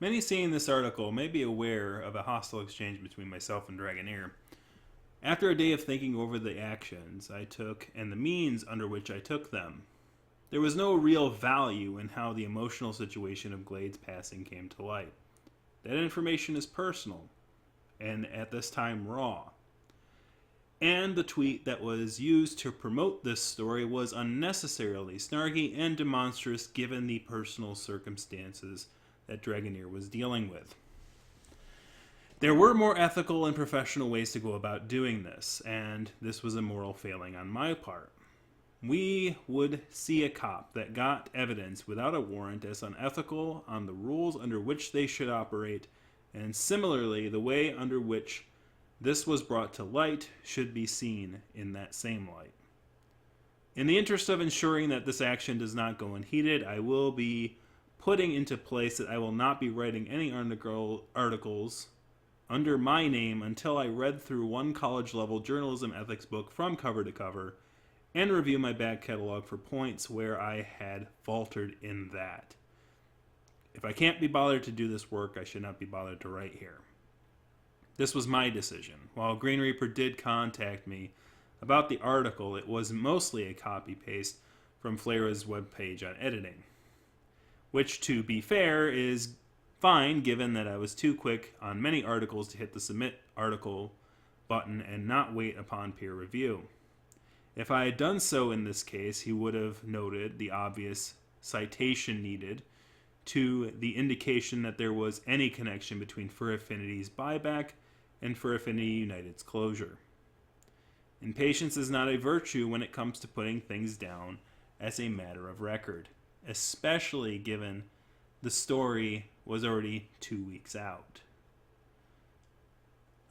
Many seeing this article may be aware of a hostile exchange between myself and Dragoneer. After a day of thinking over the actions I took and the means under which I took them, there was no real value in how the emotional situation of Glade's passing came to light. That information is personal, and at this time raw. And the tweet that was used to promote this story was unnecessarily snarky and demonstrous given the personal circumstances that Dragoneer was dealing with. There were more ethical and professional ways to go about doing this, and this was a moral failing on my part. We would see a cop that got evidence without a warrant as unethical on the rules under which they should operate, and similarly, the way under which this was brought to light should be seen in that same light. In the interest of ensuring that this action does not go unheeded, I will be putting into place that I will not be writing any articles under my name until I read through one college-level journalism ethics book from cover to cover and review my back catalog for points where I had faltered in that. If I can't be bothered to do this work, I should not be bothered to write here. This was my decision. While Green Reaper did contact me about the article, it was mostly a copy-paste from Flara's webpage on editing, which, to be fair, is fine given that I was too quick on many articles to hit the submit article button and not wait upon peer review. If I had done so in this case, he would have noted the obvious citation needed to the indication that there was any connection between Fur Affinity's buyback and Fur Affinity United's closure. Impatience is not a virtue when it comes to putting things down as a matter of record, especially given the story was already 2 weeks out.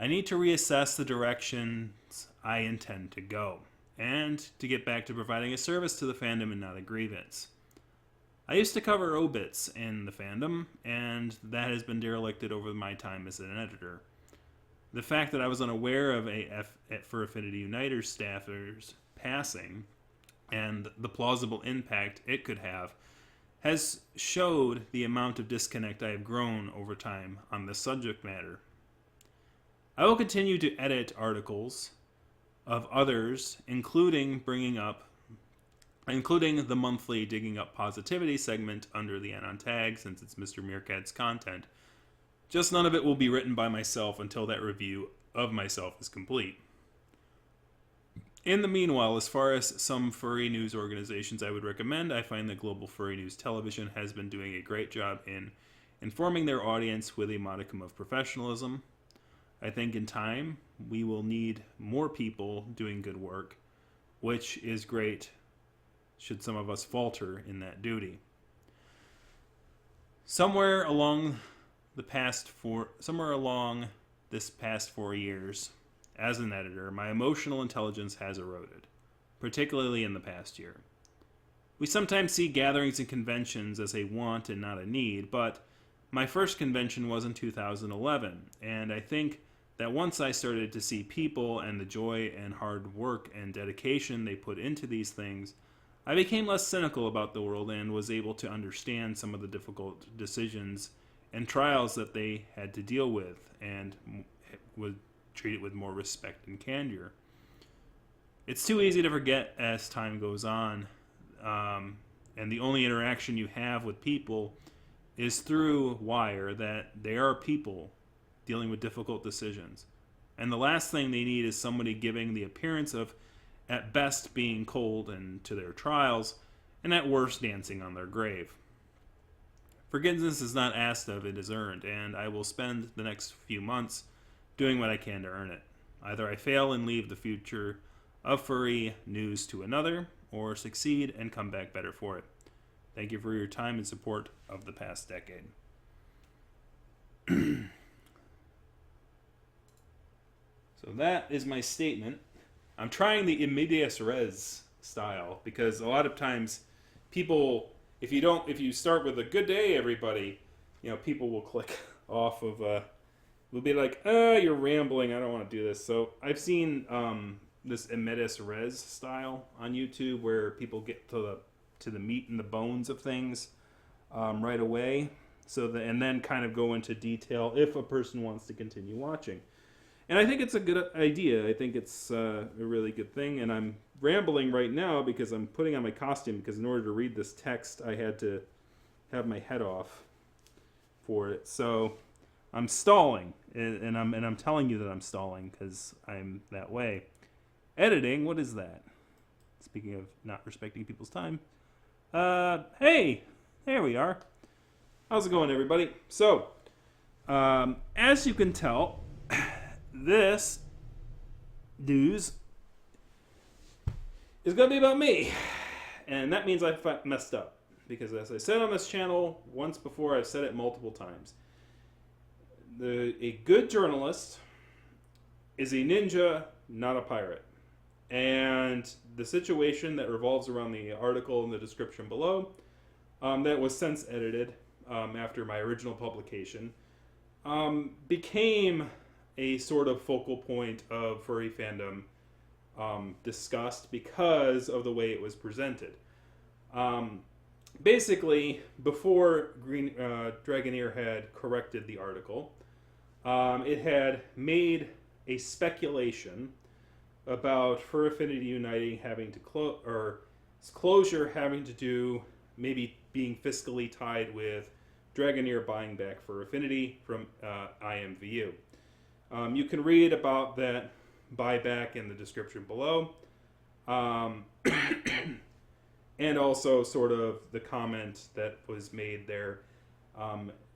I need to reassess the directions I intend to go, and to get back to providing a service to the fandom and not a grievance. I used to cover obits in the fandom, and that has been derelicted over my time as an editor. The fact that I was unaware of Fur Affinity United staffers passing and the plausible impact it could have has showed the amount of disconnect I have grown over time on this subject matter. I will continue to edit articles of others, including the monthly Digging Up Positivity segment under the Anon tag, since it's Mr. Meerkat's content. Just none of it will be written by myself until that review of myself is complete. In the meanwhile, as far as some furry news organizations I would recommend, I find that Global Furry News Television has been doing a great job in informing their audience with a modicum of professionalism. I think in time, we will need more people doing good work, which is great should some of us falter in that duty. Somewhere along this past 4 years, as an editor, my emotional intelligence has eroded, particularly in the past year. We sometimes see gatherings and conventions as a want and not a need, but my first convention was in 2011, and I think that once I started to see people and the joy and hard work and dedication they put into these things, I became less cynical about the world and was able to understand some of the difficult decisions and trials that they had to deal with, and would treat it with more respect and candor. It's too easy to forget as time goes on, and the only interaction you have with people is through wire, that they are people dealing with difficult decisions. And the last thing they need is somebody giving the appearance of, at best, being cold and to their trials, and at worst, dancing on their grave. Forgiveness is not asked of, it is earned, and I will spend the next few months doing what I can to earn it. Either I fail and leave the future of furry news to another, or succeed and come back better for it. Thank you for your time and support of the past decade. So that is my statement. I'm trying the immediate res style, because a lot of times people, if you start with a good day, everybody, people will click off of, will be like, you're rambling, I don't want to do this. So I've seen this immediate res style on YouTube where people get to the meat and the bones of things right away. and then kind of go into detail if a person wants to continue watching. And I think it's a good idea. I think it's a really good thing. And I'm rambling right now because I'm putting on my costume, because in order to read this text, I had to have my head off for it. So I'm stalling, and I'm telling you that I'm stalling because I'm that way. Editing, what is that? Speaking of not respecting people's time. Hey, there we are. How's it going, everybody? So, as you can tell, this news is going to be about me. And that means I messed up. Because as I said on this channel once before, I've said it multiple times. A good journalist is a ninja, not a pirate. And the situation that revolves around the article in the description below, that was since edited after my original publication, became a sort of focal point of furry fandom discussed because of the way it was presented. Basically, before Dragoneer had corrected the article, it had made a speculation about Fur Affinity Uniting having to closure having to do maybe being fiscally tied with Dragoneer buying back Fur Affinity from IMVU. You can read about that buyback in the description below. And also sort of the comment that was made there.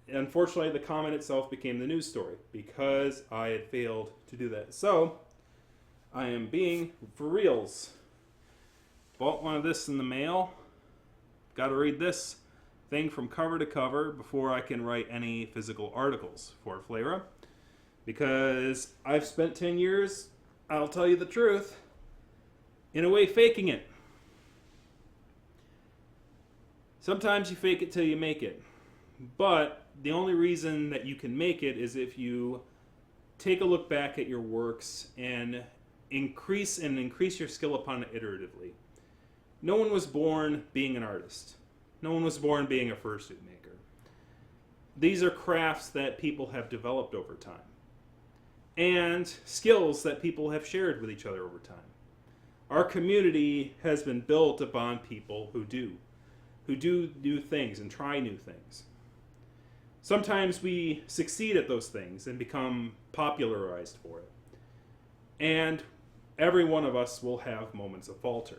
Unfortunately, the comment itself became the news story because I had failed to do that. So, I am being for reals. Bought one of this in the mail. Got to read this thing from cover to cover before I can write any physical articles for Flera. Because I've spent 10 years, I'll tell you the truth, in a way faking it. Sometimes you fake it till you make it. But the only reason that you can make it is if you take a look back at your works and increase your skill upon it iteratively. No one was born being an artist. No one was born being a fursuit maker. These are crafts that people have developed over time. And skills that people have shared with each other over time. Our community has been built upon people who do new things and try new things. Sometimes we succeed at those things and become popularized for it. And every one of us will have moments of falter.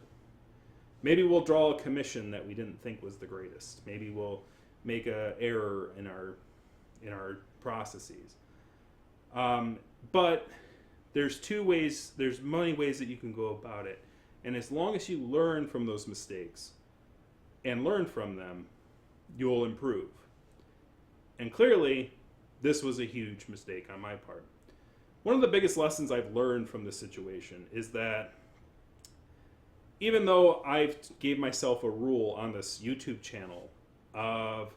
Maybe we'll draw a commission that we didn't think was the greatest. Maybe we'll make an error in our processes. But there's many ways that you can go about it. And as long as you learn from those mistakes and learn from them, you'll improve. And clearly, this was a huge mistake on my part. One of the biggest lessons I've learned from this situation is that even though I've gave myself a rule on this YouTube channel of,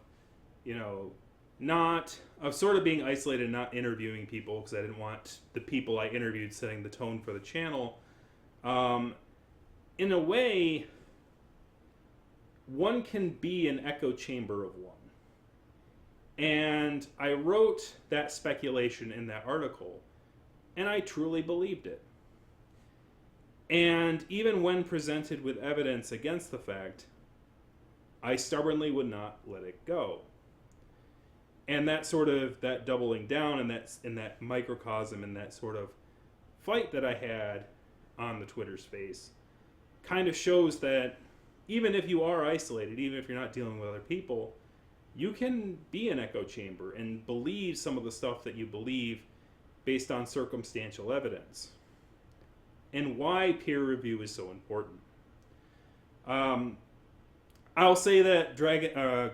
sort of being isolated and not interviewing people because I didn't want the people I interviewed setting the tone for the channel, in a way, one can be an echo chamber of one. And I wrote that speculation in that article, and I truly believed it. And even when presented with evidence against the fact, I stubbornly would not let it go. And that doubling down and that microcosm and that sort of fight that I had on the Twitter space kind of shows that even if you are isolated, even if you're not dealing with other people, you can be an echo chamber and believe some of the stuff that you believe based on circumstantial evidence. And why peer review is so important. I'll say that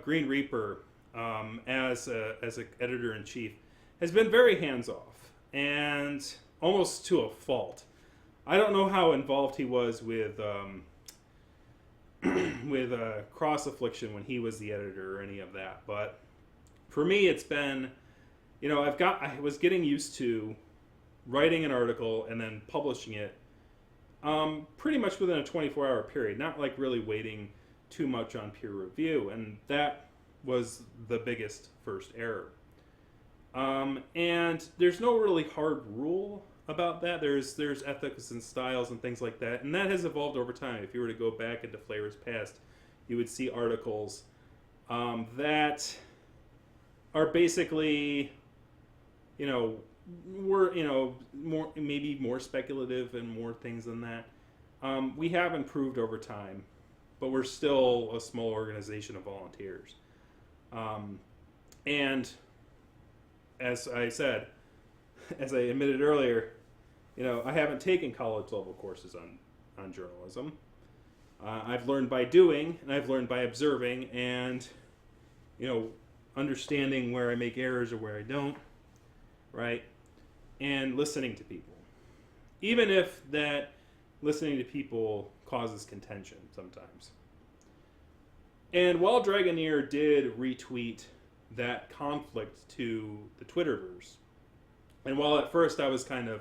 Green Reaper, as an editor-in-chief, has been very hands-off and almost to a fault. I don't know how involved he was with Cross Affliction when he was the editor or any of that, but for me it's been, I was getting used to writing an article and then publishing it pretty much within a 24-hour period, not like really waiting too much on peer review, and that was the biggest first error. And there's no really hard rule about that. There's ethics and styles and things like that, and that has evolved over time. If you were to go back into Flavor's past, you would see articles that are basically, more maybe more speculative and more things than that. We have improved over time, but we're still a small organization of volunteers. And as I said, as I admitted earlier, I haven't taken college level courses on journalism. I've learned by doing, and I've learned by observing, and understanding where I make errors or where I don't, right? And listening to people, even if that listening to people causes contention sometimes. And while Dragoneer did retweet that conflict to the Twitterverse, and while at first I was kind of,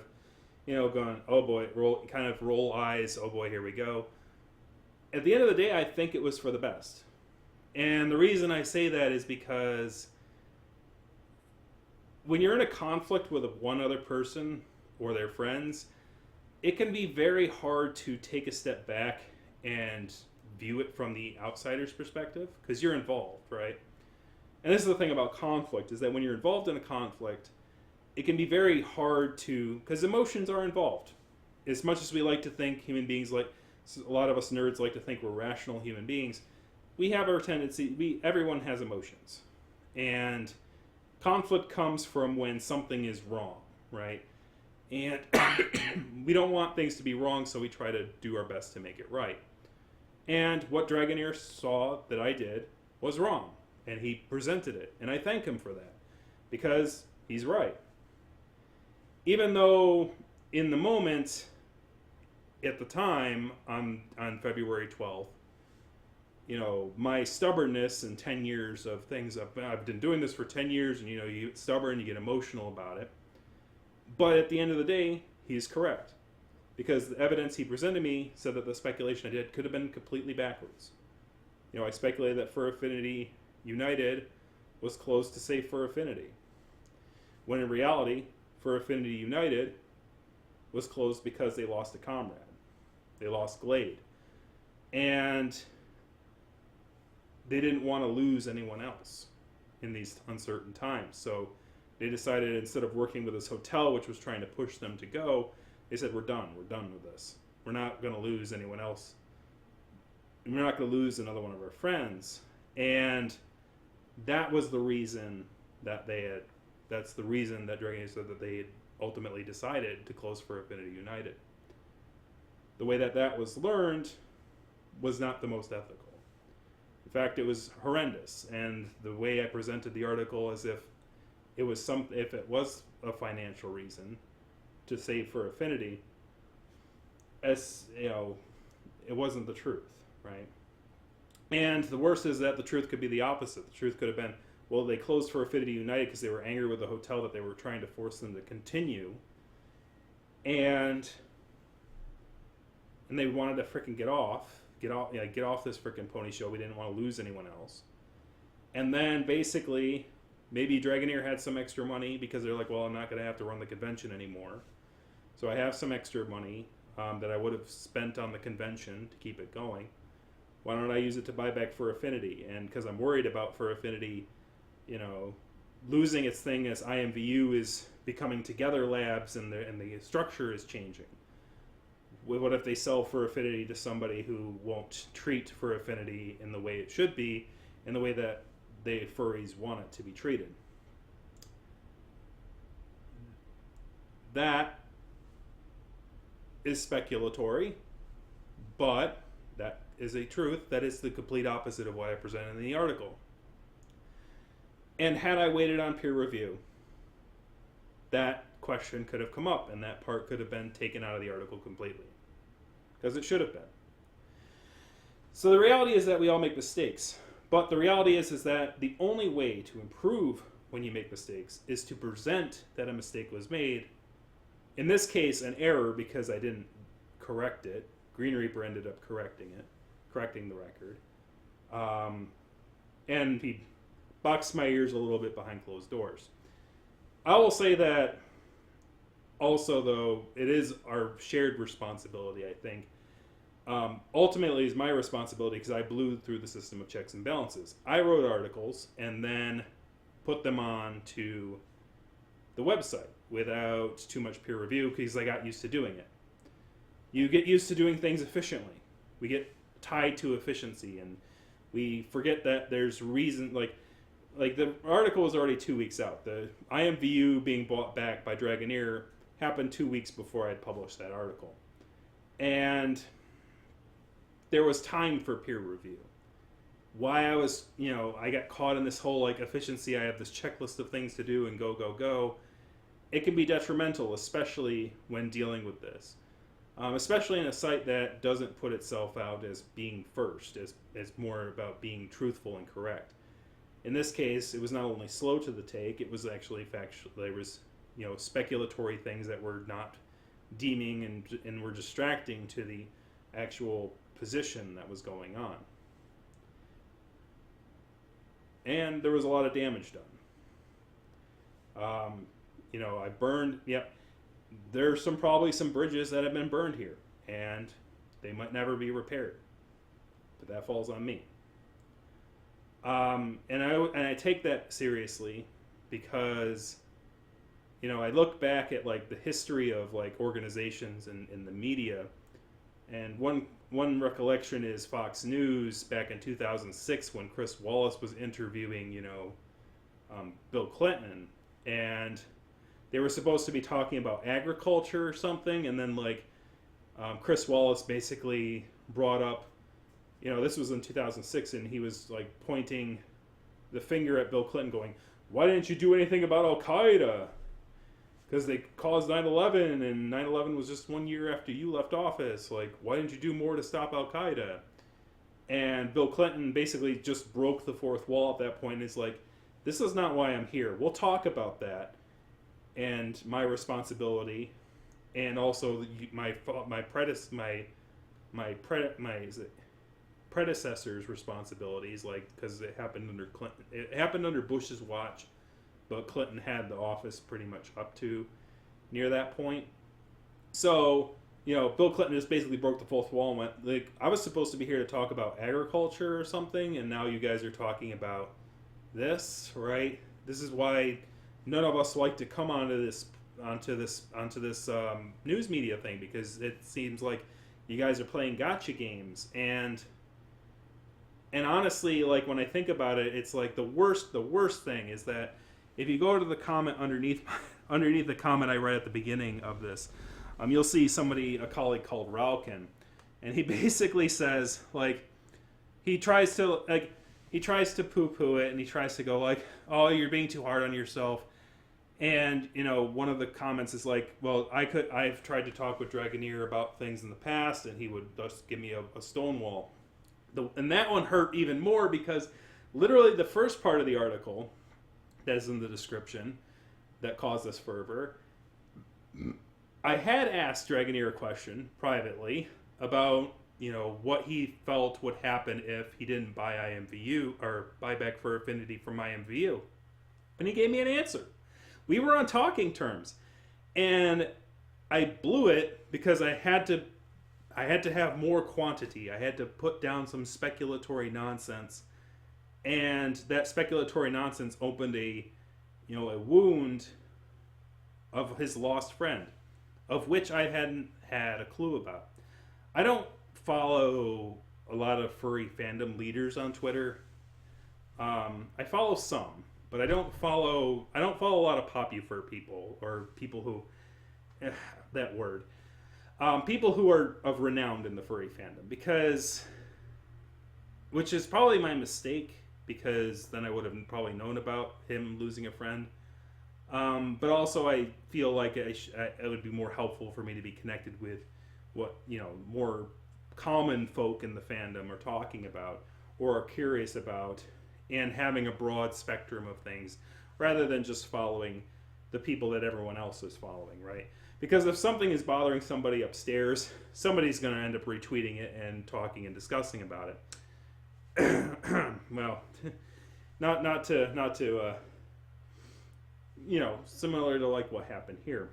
going, oh boy, roll eyes, oh boy, here we go. At the end of the day, I think it was for the best. And the reason I say that is because when you're in a conflict with one other person or their friends, it can be very hard to take a step back and view it from the outsider's perspective, because you're involved, right? And this is the thing about conflict, is that when you're involved in a conflict, it can be very hard to, because emotions are involved. As much as we like to think human beings, like a lot of us nerds like to think we're rational human beings, we have our tendency, everyone has emotions. And conflict comes from when something is wrong, right? And we don't want things to be wrong, so we try to do our best to make it right. And what Dragoneer saw that I did was wrong, and he presented it. And I thank him for that, because he's right. Even though in the moment, at the time, on February 12th, my stubbornness and 10 years of things, I've been doing this for 10 years, and you get stubborn, you get emotional about it. But at the end of the day, he's correct. Because the evidence he presented me said that the speculation I did could have been completely backwards. I speculated that Fur Affinity United was closed to save Fur Affinity, when in reality, Fur Affinity United was closed because they lost a comrade. They lost Glade. And they didn't want to lose anyone else in these uncertain times. So they decided, instead of working with this hotel, which was trying to push them to go, they said, we're done with this. We're not going to lose anyone else. We're not going to lose another one of our friends. And that was the reason that that's the reason that Dragoneer said that they had ultimately decided to close Fur Affinity United. The way that was learned was not the most ethical. In fact, it was horrendous. And the way I presented the article, as if it was if it was a financial reason to save Fur Affinity, as it wasn't the truth, right? And the worst is that the truth could be the opposite. The truth could have been, well, they closed Fur Affinity United because they were angry with the hotel that they were trying to force them to continue, and they wanted to freaking get off this freaking pony show. We didn't want to lose anyone else. And then basically, maybe Dragoneer had some extra money because they're like, well, I'm not going to have to run the convention anymore. So I have some extra money that I would have spent on the convention to keep it going. Why don't I use it to buy back Fur Affinity? And because I'm worried about Fur Affinity, losing its thing as IMVU is becoming Together Labs, and the structure is changing. What if they sell Fur Affinity to somebody who won't treat Fur Affinity in the way it should be, in the way that the furries want it to be treated? That is speculatory, but that is a truth. That is the complete opposite of what I presented in the article. And had I waited on peer review, that question could have come up, and that part could have been taken out of the article completely, because it should have been. So the reality is that we all make mistakes, but the reality is that the only way to improve when you make mistakes is to present that a mistake was made. In this case, an error, because I didn't correct it. Green Reaper ended up correcting the record. And he box my ears a little bit behind closed doors. I will say that also, though, it is our shared responsibility, I think. Ultimately, it's my responsibility because I blew through the system of checks and balances. I wrote articles and then put them on to the website without too much peer review because I got used to doing it. You get used to doing things efficiently. We get tied to efficiency, and we forget that there's reason. Like the article was already 2 weeks out. The IMVU being bought back by Dragoneer happened 2 weeks before I had published that article, and there was time for peer review. Why I was, I got caught in this whole like efficiency. I have this checklist of things to do and go. It can be detrimental, especially when dealing with this. Especially in a site that doesn't put itself out as being first, as more about being truthful and correct. In this case, it was not only slow to the take, it was actually factual. There was, speculatory things that were not deeming and were distracting to the actual position that was going on. And there was a lot of damage done. I burned, there's probably some bridges that have been burned here, and they might never be repaired. But that falls on me. And I take that seriously because, I look back at like the history of like organizations in the media, and one recollection is Fox News back in 2006 when Chris Wallace was interviewing, Bill Clinton, and they were supposed to be talking about agriculture or something, and then Chris Wallace basically brought up, this was in 2006, and he was like pointing the finger at Bill Clinton going, why didn't you do anything about Al-Qaeda? Because they caused 9/11, and 9/11 was just 1 year after you left office. Like, why didn't you do more to stop Al-Qaeda? And Bill Clinton basically just broke the fourth wall at that point. It's like, this is not why I'm here. We'll talk about that and my responsibility, and also my predecessor's responsibilities, because it happened under Clinton. It happened under Bush's watch, but Clinton had the office pretty much up to near that point. So, Bill Clinton just basically broke the fourth wall and went, I was supposed to be here to talk about agriculture or something, and now you guys are talking about this, right? This is why none of us like to come onto this news media thing, because it seems like you guys are playing gotcha games. And honestly, when I think about it, it's like the worst thing is that if you go to the comment underneath the comment I read at the beginning of this, you'll see a colleague called Ralkin, and he basically says, he tries to poo-poo it, and he tries to go oh, you're being too hard on yourself. And, one of the comments is well, I've tried to talk with Dragoneer about things in the past, and he would just give me a stonewall. And that one hurt even more because literally the first part of the article that is in the description that caused this fervor, I had asked Dragoneer a question privately about, what he felt would happen if he didn't buy IMVU or buy back for Affinity from IMVU. And he gave me an answer. We were on talking terms, and I blew it because I had to have more quantity. I had to put down some speculatory nonsense, and that speculatory nonsense opened a wound of his lost friend, of which I hadn't had a clue about. I don't follow a lot of furry fandom leaders on Twitter. I follow some. But I don't follow a lot of popufur people, or people who, that word, people who are of renown in the furry fandom, which is probably my mistake, because then I would have probably known about him losing a friend. But also I feel like it would be more helpful for me to be connected with what, more common folk in the fandom are talking about or are curious about, and having a broad spectrum of things rather than just following the people that everyone else is following, right? Because if something is bothering somebody upstairs, somebody's going to end up retweeting it and talking and discussing about it. Well, not to similar to like what happened here.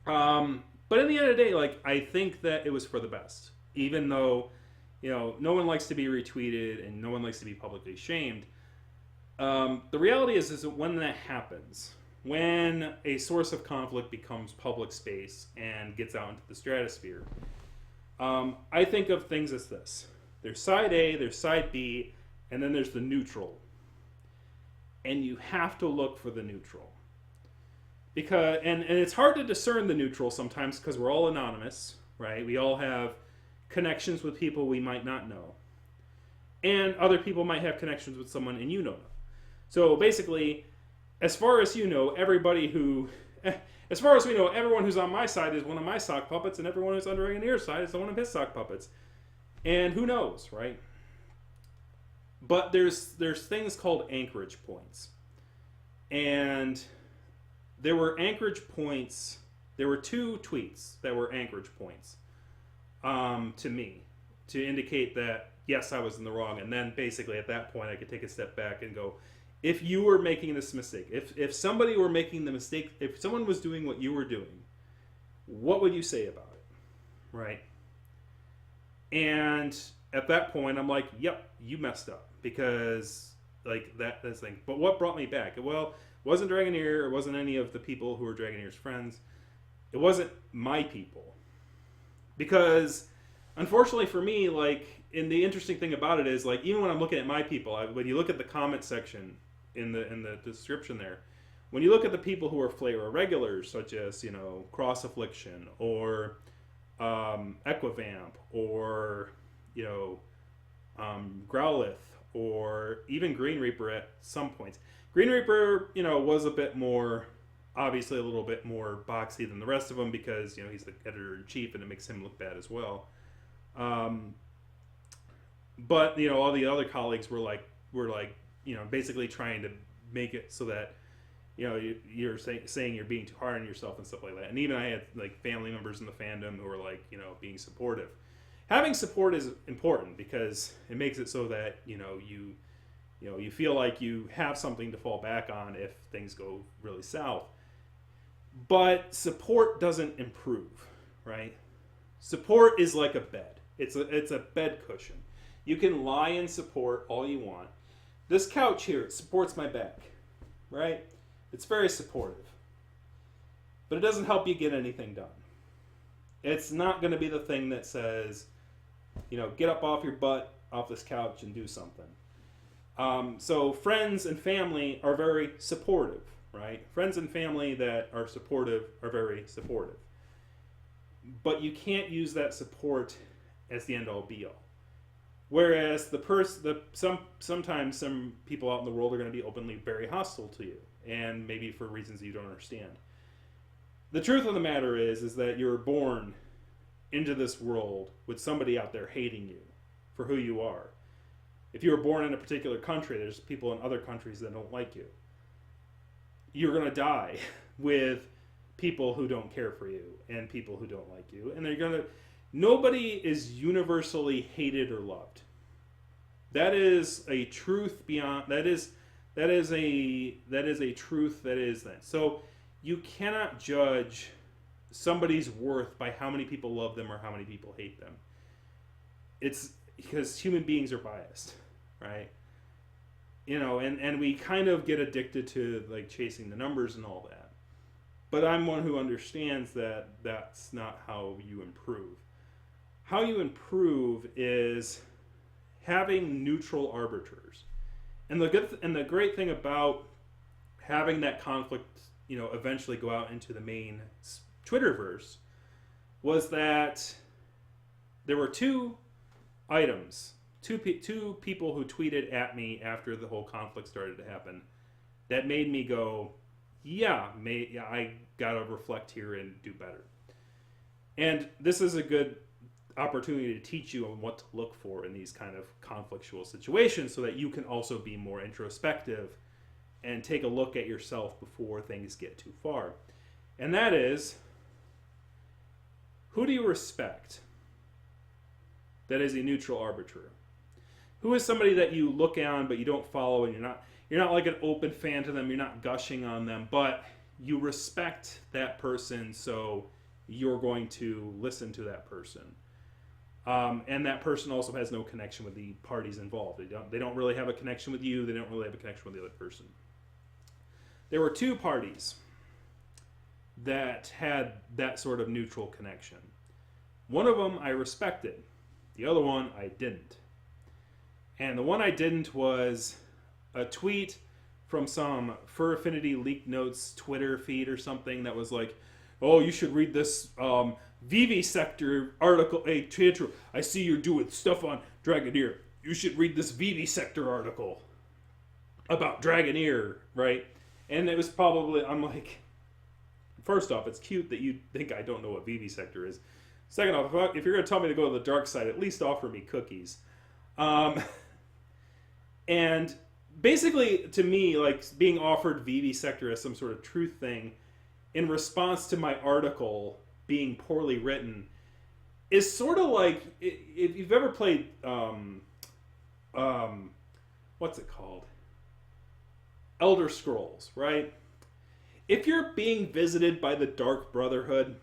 But in the end of the day, like I think that it was for the best, even though no one likes to be retweeted and no one likes to be publicly shamed. The reality is that when that happens, when a source of conflict becomes public space and gets out into the stratosphere, I think of things as this: there's side A, there's side B, and then there's the neutral, and you have to look for the neutral. Because and it's hard to discern the neutral sometimes because we're all anonymous, right? We all have connections with people we might not know, and other people might have connections with someone and you don't know. So basically, as far as everybody who, as far as we know, everyone who's on my side is one of my sock puppets, and everyone who's on Dragoneer's side is one of his sock puppets. And who knows, right? But there's things called anchorage points, and there were anchorage points. There were 2 tweets that were anchorage points to me to indicate that yes, I was in the wrong. And then basically at that point, I could take a step back and go, if you were making this mistake, if somebody were making the mistake, if someone was doing what you were doing, what would you say about it, right? And at that point, I'm like, yep, you messed up because like that's thing. But what brought me back? Well, it wasn't Dragoneer. It wasn't any of the people who were Dragoneer's friends. It wasn't my people. Because unfortunately for me, like, and the interesting thing about it is, like, even when I'm looking at my people, when you look at the comment section in the description there, when you look at the people who are flavor regulars, such as Cross Affliction or Equivamp or Growlith or even Green Reaper at some points. Green Reaper, was a bit more, obviously a little bit more boxy than the rest of them because he's the editor-in-chief and it makes him look bad as well. But all the other colleagues were basically trying to make it so that you're saying you're being too hard on yourself and stuff like that. And even I had like family members in the fandom who were like being supportive. Having support is important because it makes it so that you feel like you have something to fall back on if things go really south. But support doesn't improve, right? Support is like a bed. It's a bed cushion. You can lie in support all you want. This couch here, it supports my back, right? It's very supportive. But it doesn't help you get anything done. It's not going to be the thing that says, get up off your butt, off this couch, and do something. So friends and family are very supportive, right? Friends and family that are supportive are very supportive. But you can't use that support as the end-all be-all. Whereas sometimes some people out in the world are going to be openly very hostile to you, and maybe for reasons you don't understand. The truth of the matter is that you were born into this world with somebody out there hating you for who you are. If you were born in a particular country, there's people in other countries that don't like you. You're going to die with people who don't care for you and people who don't like you, and nobody is universally hated or loved. That is a truth beyond. That is a truth that is that. So you cannot judge somebody's worth by how many people love them or how many people hate them. It's because human beings are biased, right? And we kind of get addicted to like chasing the numbers and all that. But I'm one who understands that that's not how you improve. How you improve is having neutral arbiters. And the great thing about having that conflict, eventually go out into the main Twitterverse was that there were 2 items, two people who tweeted at me after the whole conflict started to happen that made me go, yeah, I gotta reflect here and do better. And this is a good opportunity to teach you on what to look for in these kind of conflictual situations so that you can also be more introspective and take a look at yourself before things get too far. And that is, who do you respect that is a neutral arbiter? Who is somebody that you look on but you don't follow and you're not like an open fan to them. You're not gushing on them, but you respect that person, so you're going to listen to that person. And that person also has no connection with the parties involved. They don't really have a connection with you. They don't really have a connection with the other person. There were two parties that had that sort of neutral connection. One of them I respected. The other one I didn't. And the one I didn't was a tweet from some Fur Affinity Leak Notes Twitter feed or something that was like, oh, you should read this Vivisector article. Hey, Tantru, I see you're doing stuff on Dragoneer. You should read this Vivisector article about Dragoneer, right? And it was probably, I'm like, first off, it's cute that you think I don't know what Vivisector is. Second off, if you're going to tell me to go to the dark side, at least offer me cookies. And basically, to me, like being offered Vivisector as some sort of truth thing in response to my article being poorly written is sort of like, if you've ever played, what's it called? Elder Scrolls, right? If you're being visited by the Dark Brotherhood,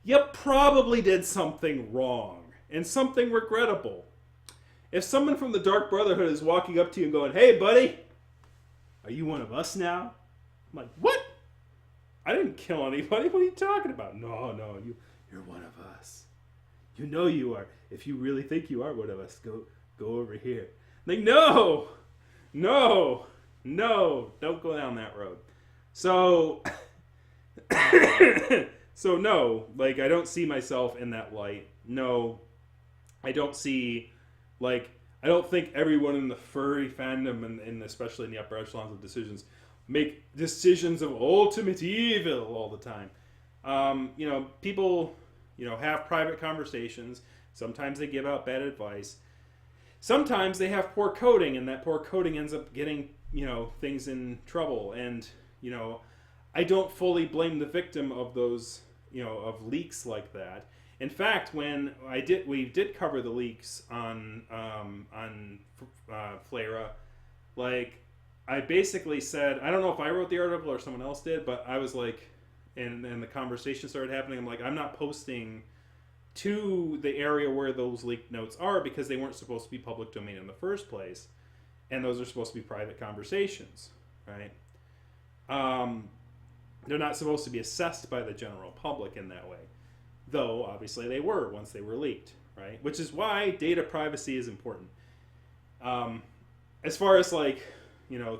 you probably did something wrong and something regrettable. If someone from the Dark Brotherhood is walking up to you and going, hey, buddy, are you one of us now? I'm like, what? I didn't kill anybody. What are you talking about? No, you're one of us. You know you are. If you really think you are one of us, go over here. Like, no, don't go down that road. So, no, like, I don't see myself in that light. No, I don't see, like, I don't think everyone in the furry fandom, and especially in the upper echelons of decisions, make decisions of ultimate evil all the time. People, have private conversations. Sometimes they give out bad advice. Sometimes they have poor coding, and that poor coding ends up getting, things in trouble. And, I don't fully blame the victim of those, of leaks like that. In fact, when we did cover the leaks on Flera, like, I basically said, I don't know if I wrote the article or someone else did, but I was like, and the conversation started happening, I'm like, I'm not posting to the area where those leaked notes are because they weren't supposed to be public domain in the first place. And those are supposed to be private conversations, right? They're not supposed to be assessed by the general public in that way. Though, obviously, they were once they were leaked, right? Which is why data privacy is important. As far as, like,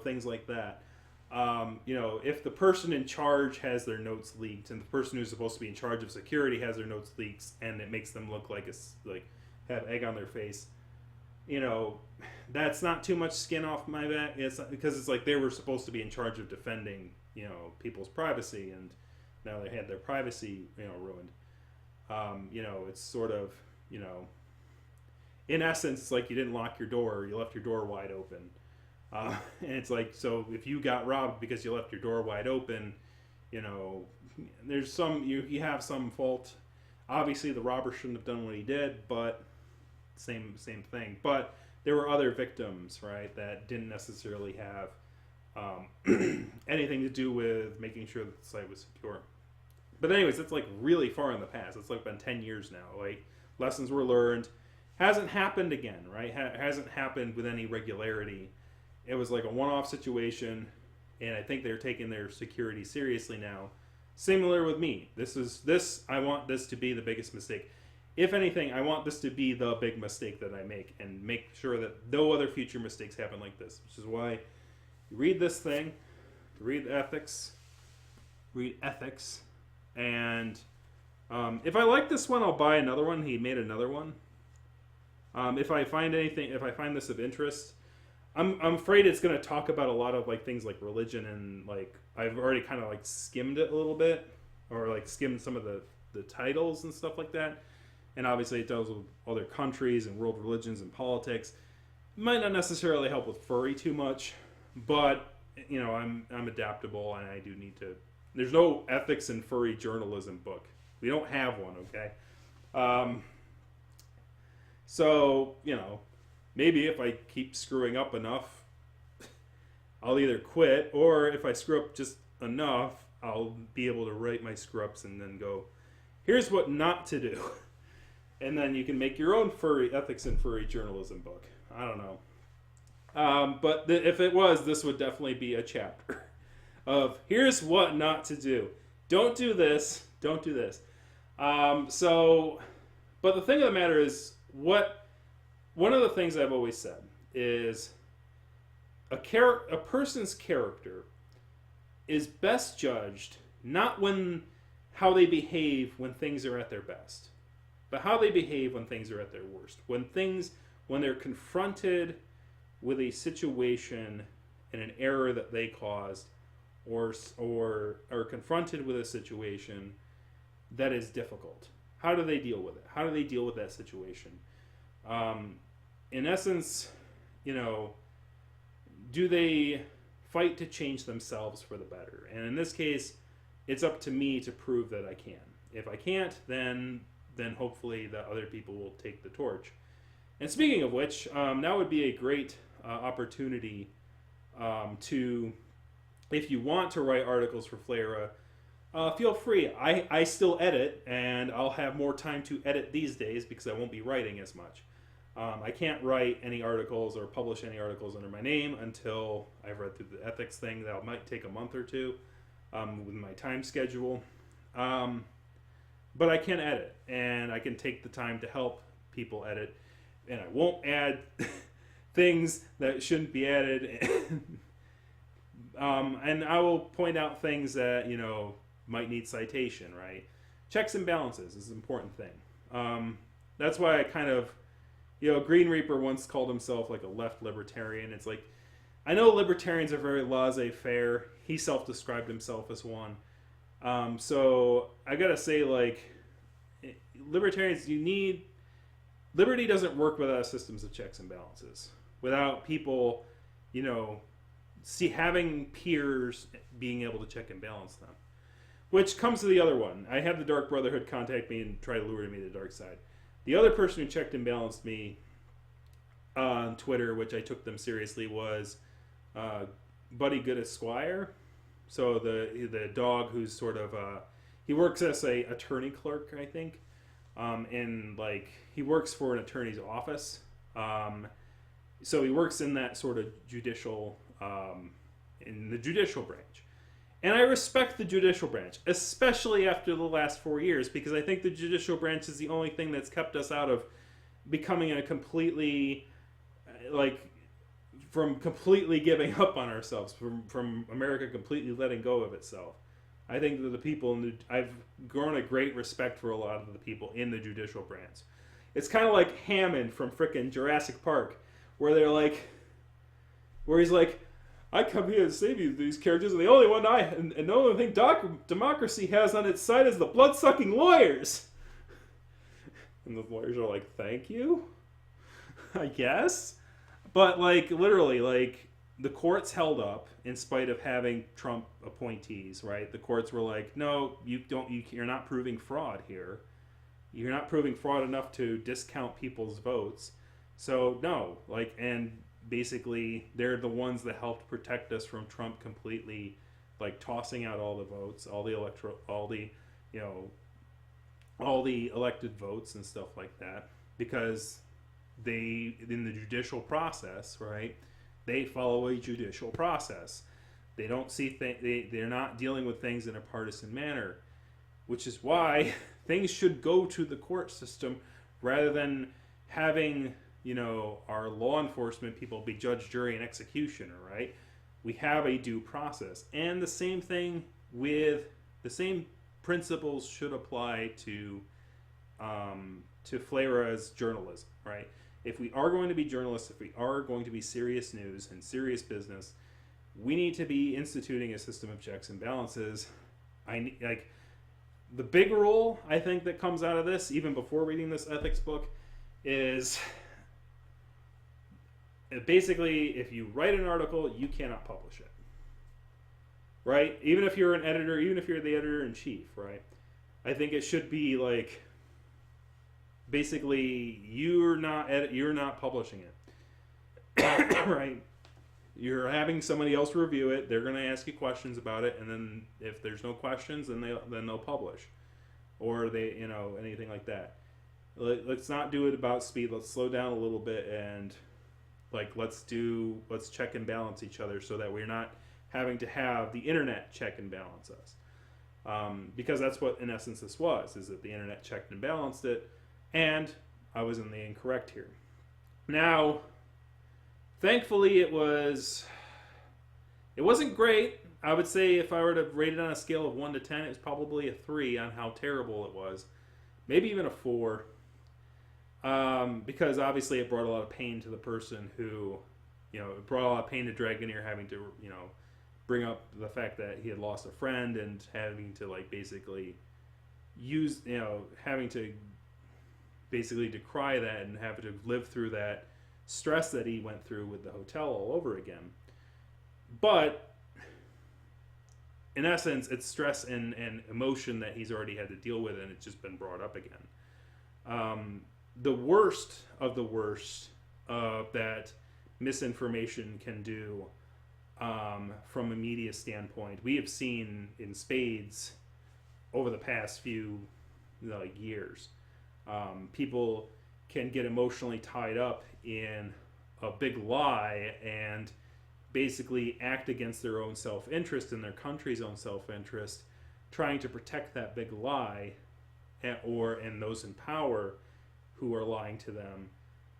things like that. If the person in charge has their notes leaked and the person who's supposed to be in charge of security has their notes leaked and it makes them look like have egg on their face, that's not too much skin off my back. It's not, because it's like they were supposed to be in charge of defending, people's privacy, and now they had their privacy, ruined. It's sort of, in essence, it's like you didn't lock your door, you left your door wide open. And it's like, so if you got robbed because you left your door wide open, there's you have some fault. Obviously, the robber shouldn't have done what he did, but same thing. But there were other victims, right, that didn't necessarily have anything to do with making sure that the site was secure. But anyways, it's like really far in the past. It's like been 10 years now. Like, lessons were learned. Hasn't happened again, right? Hasn't happened with any regularity. It was like a one-off situation, and I think they're taking their security seriously now. Similar with me. I want this to be the biggest mistake. If anything, I want this to be the big mistake that I make, and make sure that no other future mistakes happen like this. Which is why you read this thing, read ethics, and if I like this one, I'll buy another one. He made another one. If I find this of interest, I'm afraid it's going to talk about a lot of like things like religion, and like I've already kind of like skimmed it a little bit, or like skimmed some of the titles and stuff like that. And obviously it deals with other countries and world religions and politics. Might not necessarily help with furry too much, but I'm adaptable, and I do need to. There's no ethics in furry journalism book. We don't have one, okay? So maybe if I keep screwing up enough, I'll either quit, or if I screw up just enough, I'll be able to write my screw ups and then go, here's what not to do. And then you can make your own furry ethics and furry journalism book. I don't know. But if it was, this would definitely be a chapter of here's what not to do. Don't do this. Don't do this. But the thing of the matter is, one of the things I've always said is a person's character is best judged not how they behave when things are at their best, but how they behave when things are at their worst. When they're confronted with a situation and an error that they caused, or confronted with a situation that is difficult. How do they deal with it? How do they deal with that situation? In essence, do they fight to change themselves for the better? And in this case, it's up to me to prove that I can. If I can't, then hopefully the other people will take the torch. And speaking of which, now would be a great opportunity to, if you want to write articles for Flera, feel free. I still edit, and I'll have more time to edit these days because I won't be writing as much. I can't write any articles or publish any articles under my name until I've read through the ethics thing. That might take a month or two with my time schedule. But I can edit, and I can take the time to help people edit, and I won't add things that shouldn't be added. And I will point out things that, might need citation, right? Checks and balances is an important thing. That's why I kind of, Green Reaper once called himself like a left libertarian. It's like, I know libertarians are very laissez-faire. He self-described himself as one. So I gotta say, like, libertarians, liberty doesn't work without systems of checks and balances. Without people, having peers being able to check and balance them. Which comes to the other one. I had the Dark Brotherhood contact me and try to lure me to the dark side. The other person who checked and balanced me on Twitter, which I took them seriously, was Buddy Good Esquire. So the dog who's sort of he works as a attorney clerk, I think, and he works for an attorney's office. So he works in that sort of judicial in the judicial branch. And I respect the judicial branch, especially after the last 4 years, because I think the judicial branch is the only thing that's kept us out of becoming a completely, from completely giving up on ourselves, from America completely letting go of itself. I think that the people I've grown a great respect for a lot of the people in the judicial branch. It's kind of like Hammond from frickin' Jurassic Park, where he's like, I come here to save you, these characters, and the only one and the only thing democracy has on its side is the blood-sucking lawyers. And the lawyers are like, thank you? I guess? But, literally, the courts held up in spite of having Trump appointees, right? The courts were like, no, you're not proving fraud here. You're not proving fraud enough to discount people's votes. So, no, and basically they're the ones that helped protect us from Trump completely, tossing out all the votes, all the elected votes and stuff like that, because they, in the judicial process, right, they follow a judicial process. They don't see they're not dealing with things in a partisan manner, which is why things should go to the court system rather than having our law enforcement people be judge, jury, and executioner, right? We have a due process. And the same principles should apply to Flera's journalism, right? If we are going to be journalists, if we are going to be serious news and serious business, we need to be instituting a system of checks and balances. The big rule, I think, that comes out of this, even before reading this ethics book, is basically, if you write an article, you cannot publish it, right? Even if you're an editor, even if you're the editor-in-chief, right? I think it should be basically, you're not publishing it, right? You're having somebody else review it. They're going to ask you questions about it, and then if there's no questions, then they'll publish, or they, anything like that. Let's not do it about speed. Let's slow down a little bit, and let's check and balance each other so that we're not having to have the internet check and balance us. Because that's what, in essence, this was, is that the internet checked and balanced it, and I was in the incorrect here. Now, thankfully, it wasn't great. I would say if I were to rate it on a scale of 1 to 10, it was probably a 3 on how terrible it was. Maybe even a 4. Because obviously it brought a lot of pain to the person who, it brought a lot of pain to Dragoneer having to, bring up the fact that he had lost a friend and having to basically having to basically decry that and having to live through that stress that he went through with the hotel all over again. But in essence, it's stress and emotion that he's already had to deal with, and it's just been brought up again. The worst of the worst that misinformation can do from a media standpoint, we have seen in spades over the past few years. People can get emotionally tied up in a big lie and basically act against their own self-interest and their country's own self-interest, trying to protect that big lie, and those in power who are lying to them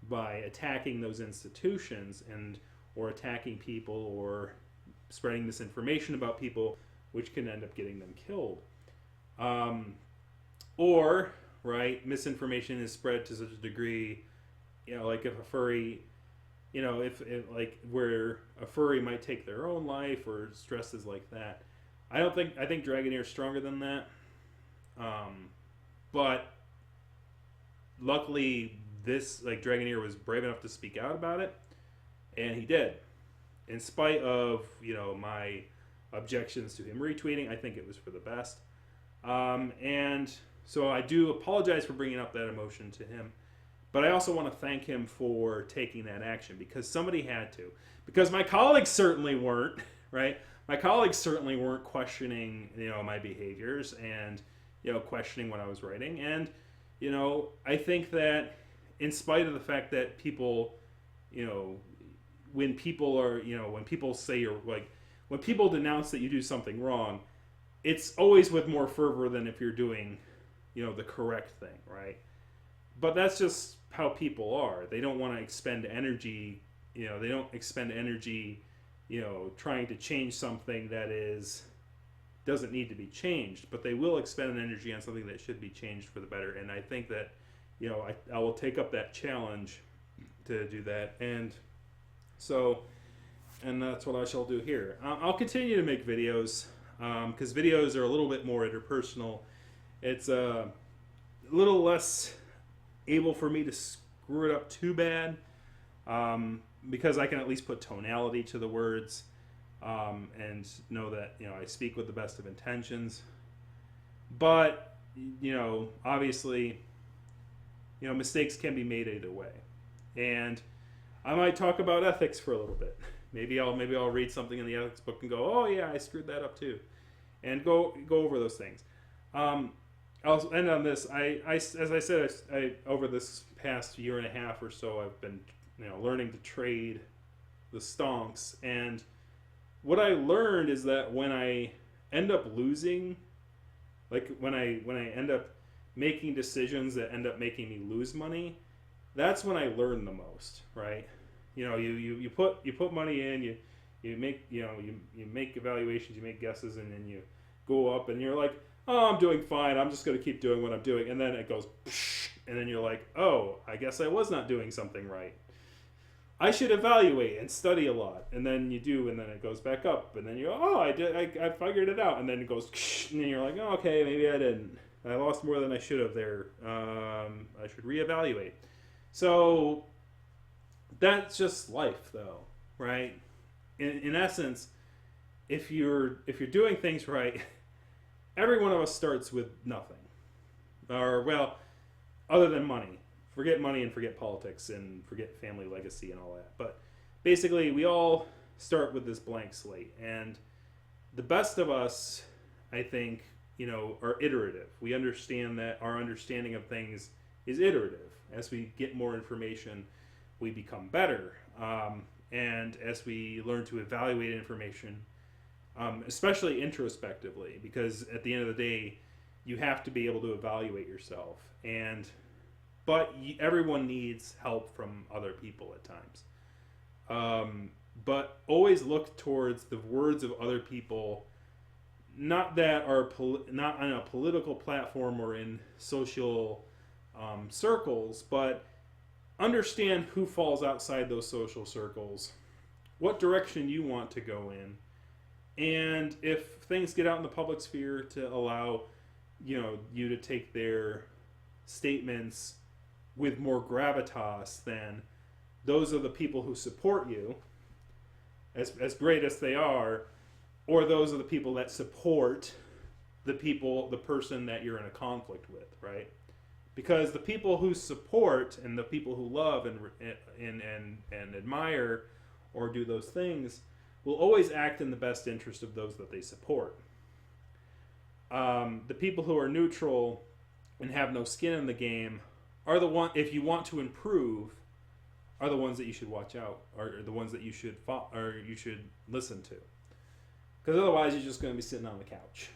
by attacking those institutions or attacking people or spreading misinformation about people, which can end up getting them killed. Misinformation is spread to such a degree, if a furry, if where a furry might take their own life or stresses like that. I think Dragoneer is stronger than that. But luckily Dragoneer was brave enough to speak out about it, and he did. In spite of, my objections to him retweeting, I think it was for the best. And so I do apologize for bringing up that emotion to him. But I also want to thank him for taking that action, because somebody had to. Because my colleagues certainly weren't, right? My colleagues certainly weren't questioning, my behaviors and, questioning what I was writing. And, I think that in spite of the fact that people, when people are, when people say when people denounce that you do something wrong, it's always with more fervor than if you're doing, the correct thing, right? But that's just how people are. They don't want to expend energy, they don't expend energy, trying to change something that doesn't need to be changed, but they will expend energy on something that should be changed for the better. And I think that, I will take up that challenge to do that. And that's what I shall do here. I'll continue to make videos, because videos are a little bit more interpersonal. It's a little less able for me to screw it up too bad, because I can at least put tonality to the words, and know that I speak with the best of intentions. But obviously, mistakes can be made either way, and I might talk about ethics for a little bit. Maybe I'll read something in the ethics book and go, oh yeah, I screwed that up too, and go over those things. I'll end on this. As I said, over this past year and a half or so, I've been learning to trade the stonks, and what I learned is that when I end up losing, when I end up making decisions that end up making me lose money, that's when I learn the most, right? You put money in, you make you make evaluations, you make guesses, and then you go up and you're like, oh, I'm doing fine, I'm just going to keep doing what I'm doing. And then it goes, and then you're like, oh, I guess I was not doing something right. I should evaluate and study a lot. And then you do, and then it goes back up. And then you go, oh, I figured it out. And then it goes, and then you're like, oh, okay, maybe I didn't. I lost more than I should have there. I should reevaluate. So that's just life, though, right? In essence, if you're doing things right, every one of us starts with nothing, or well, other than money. Forget money and forget politics and forget family legacy and all that. But basically, we all start with this blank slate. And the best of us, I think, are iterative. We understand that our understanding of things is iterative. As we get more information, we become better. And as we learn to evaluate information, especially introspectively, because at the end of the day, you have to be able to evaluate yourself. But everyone needs help from other people at times. But always look towards the words of other people, not that are not on a political platform or in social circles, but understand who falls outside those social circles, what direction you want to go in, and if things get out in the public sphere, to allow you to take their statements with more gravitas than those of the people who support you, as great as they are, or those are the people that support the person that you're in a conflict with, right? Because the people who support and the people who love and admire or do those things will always act in the best interest of those that they support. The people who are neutral and have no skin in the game are the one. If you want to improve, are the ones that you should watch out, or the ones that you should listen to. Because otherwise, you're just going to be sitting on the couch,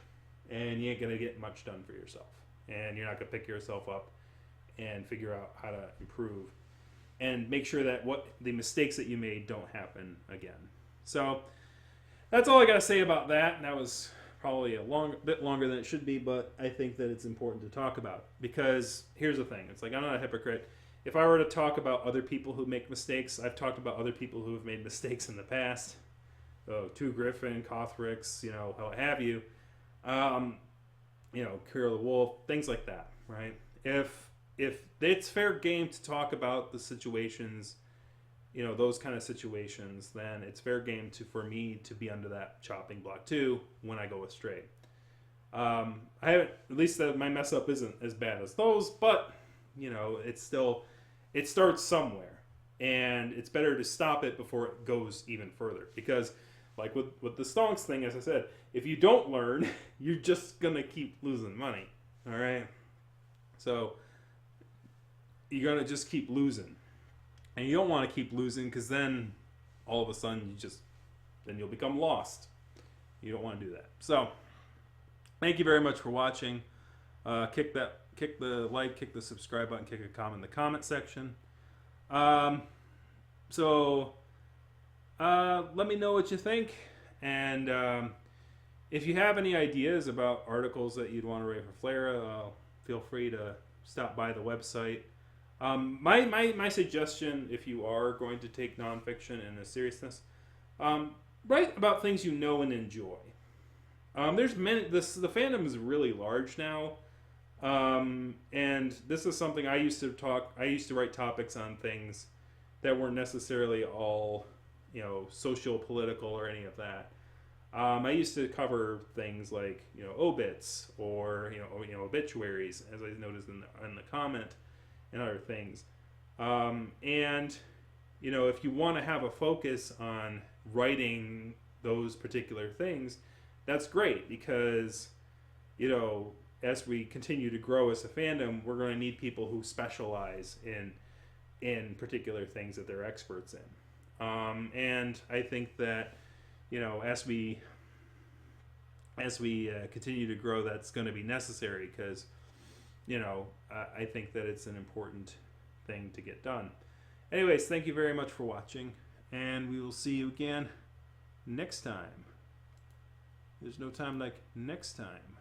and you ain't going to get much done for yourself, and you're not going to pick yourself up and figure out how to improve, and make sure that the mistakes that you made don't happen again. So that's all I got to say about that. And that was probably a bit longer than it should be, but I think that it's important to talk about, because here's the thing. It's like, I'm not a hypocrite. If I were to talk about other people who make mistakes, I've talked about other people who have made mistakes in the past. Tu Griffin, Cothrix, how have you. Kirill the Wolf, things like that, right? If it's fair game to talk about the situations, those kind of situations, then it's fair game for me to be under that chopping block too when I go astray. I haven't, at least my mess up isn't as bad as those, but it starts somewhere, and it's better to stop it before it goes even further. Because like with the stonks thing, as I said, if you don't learn, you're just gonna keep losing money. All right, so you're gonna just keep losing. And you don't want to keep losing, because then all of a sudden you'll become lost. You don't want to do that. So thank you very much for watching. Kick the like, kick the subscribe button, kick a comment in the comment section. Let me know what you think. And if you have any ideas about articles that you'd want to write for Flera, feel free to stop by the website. My suggestion, if you are going to take nonfiction in a seriousness, write about things you know and enjoy. There's many. The fandom is really large now, and this is something I used to write topics on things that weren't necessarily all, social, political, or any of that. I used to cover things like obits or obituaries, as I noticed in the comment, and other things. If you want to have a focus on writing those particular things, that's great, because as we continue to grow as a fandom, we're going to need people who specialize in particular things that they're experts in. And I think that as we continue to grow, that's going to be necessary, because I think that it's an important thing to get done. Anyways, thank you very much for watching, and we will see you again next time. There's no time like next time.